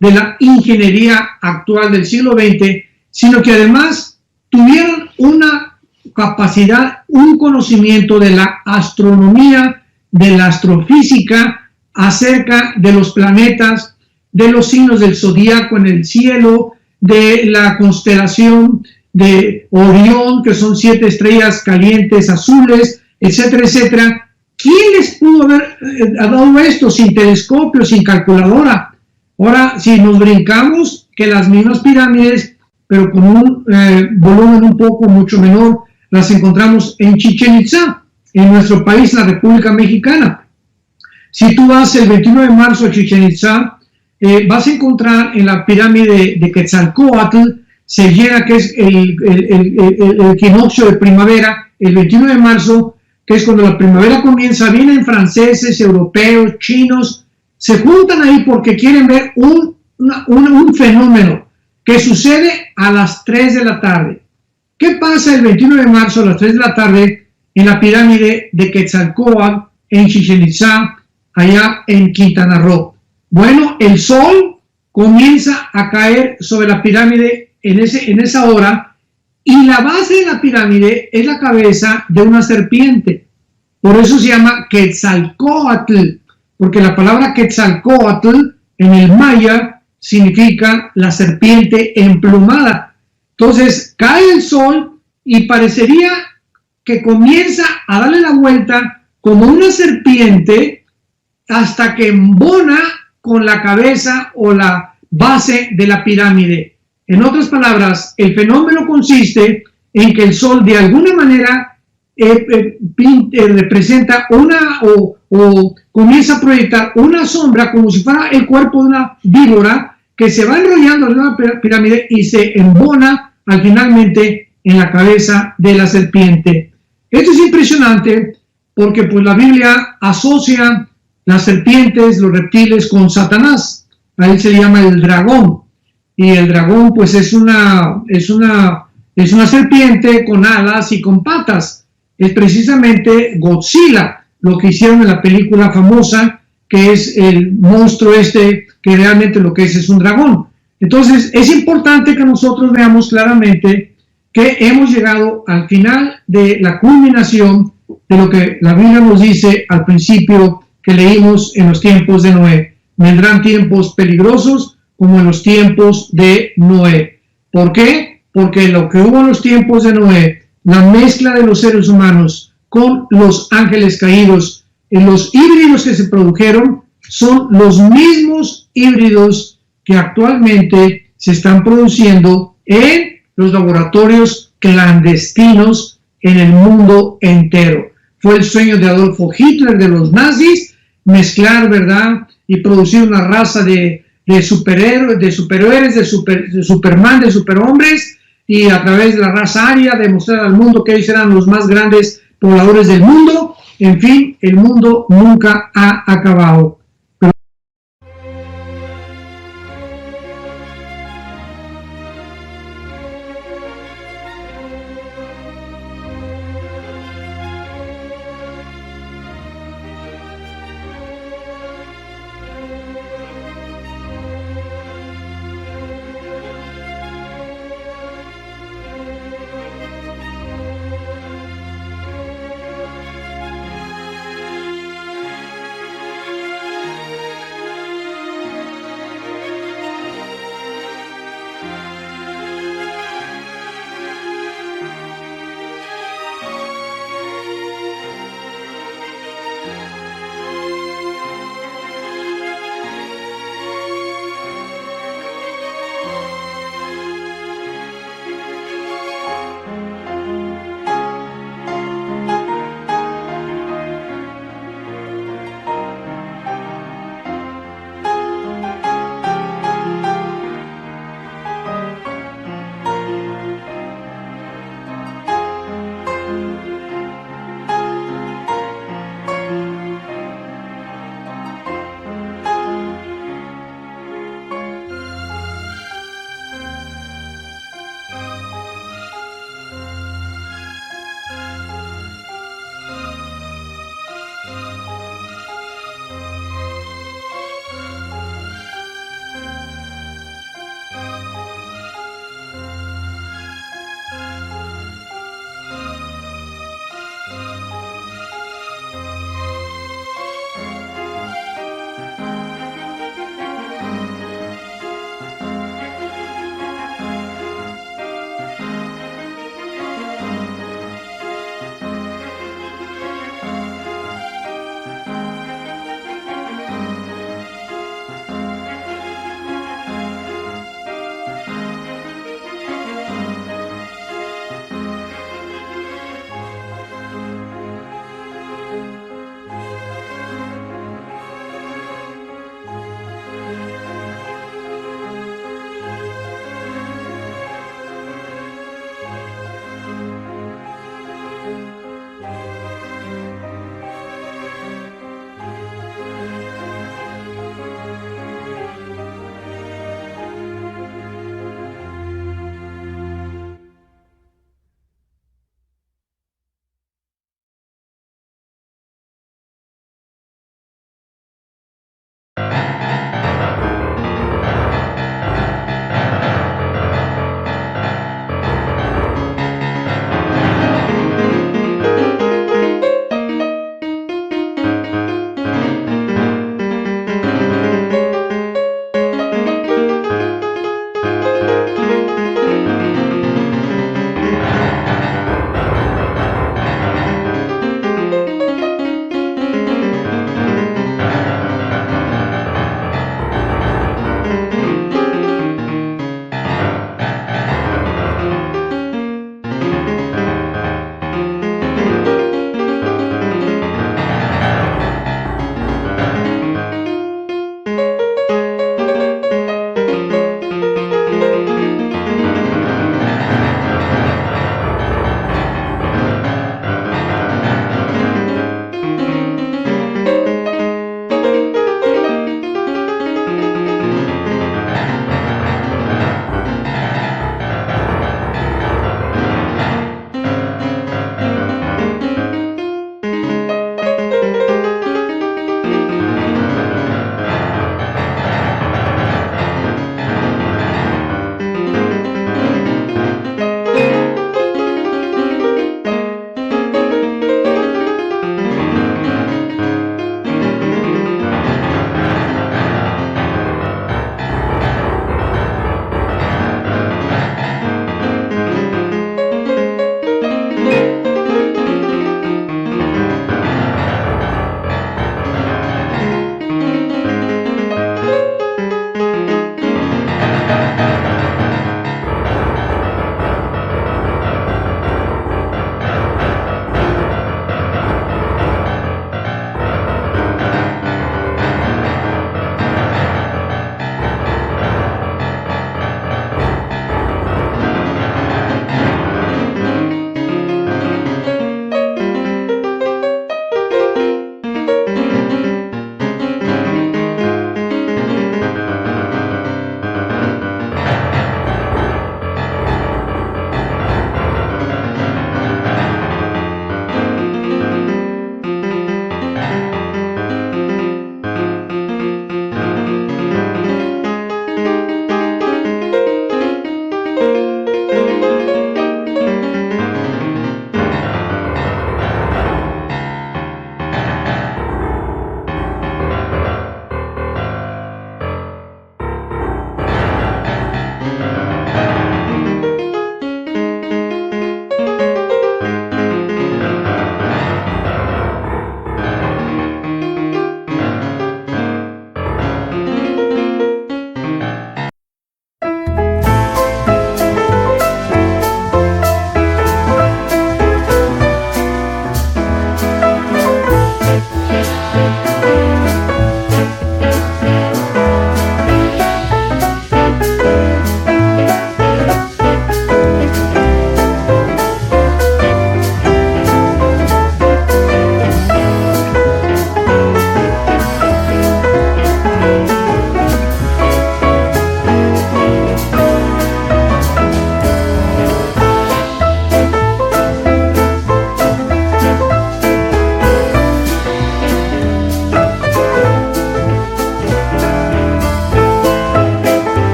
de la ingeniería actual del siglo XX, sino que además tuvieran una capacidad, un conocimiento de la astronomía, de la astrofísica, acerca de los planetas, de los signos del zodíaco en el cielo, de la constelación de Orión, que son 7 estrellas calientes azules, etcétera, etcétera? ¿Quién les pudo haber dado esto sin telescopio, sin calculadora? Ahora, si nos brincamos, que las mismas pirámides, pero con un volumen un poco mucho menor, las encontramos en Chichén Itzá, en nuestro país, la República Mexicana. Si tú vas el 21 de marzo a Chichén Itzá, vas a encontrar en la pirámide de Quetzalcóatl, se llega, que es el equinoccio de primavera, el 21 de marzo, que es cuando la primavera comienza. Vienen franceses, europeos, chinos, se juntan ahí porque quieren ver un fenómeno que sucede a las 3 de la tarde. ¿Qué pasa el 21 de marzo a las 3 de la tarde en la pirámide de Quetzalcóatl, en Chichén Itzá, allá en Quintana Roo? Bueno, el sol comienza a caer sobre la pirámide en esa hora, y la base de la pirámide es la cabeza de una serpiente. Por eso se llama Quetzalcóatl, porque la palabra Quetzalcóatl en el maya significa la serpiente emplumada. Entonces cae el sol y parecería que comienza a darle la vuelta como una serpiente hasta que embona con la cabeza o la base de la pirámide. En otras palabras, el fenómeno consiste en que el sol de alguna manera representa o comienza a proyectar una sombra como si fuera el cuerpo de una víbora que se va enrollando en la pirámide y se embona finalmente en la cabeza de la serpiente. Esto es impresionante porque pues la Biblia asocia las serpientes, los reptiles con Satanás. A él se le llama el dragón. Y el dragón pues es una serpiente con alas y con patas. Es precisamente Godzilla, lo que hicieron en la película famosa, que es el monstruo que realmente lo que es un dragón. Entonces es importante que nosotros veamos claramente que hemos llegado al final de la culminación de lo que la Biblia nos dice al principio que leímos en los tiempos de Noé. Vendrán tiempos peligrosos como en los tiempos de Noé. ¿Por qué? Porque lo que hubo en los tiempos de Noé, la mezcla de los seres humanos con los ángeles caídos, los híbridos que se produjeron son los mismos híbridos que actualmente se están produciendo en los laboratorios clandestinos en el mundo entero. Fue el sueño de Adolfo Hitler, de los nazis, mezclar, ¿verdad?, y producir una raza de superhéroes, de Superman, de superhombres, y a través de la raza aria demostrar al mundo que ellos eran los más grandes pobladores del mundo. En fin, el mundo nunca ha acabado.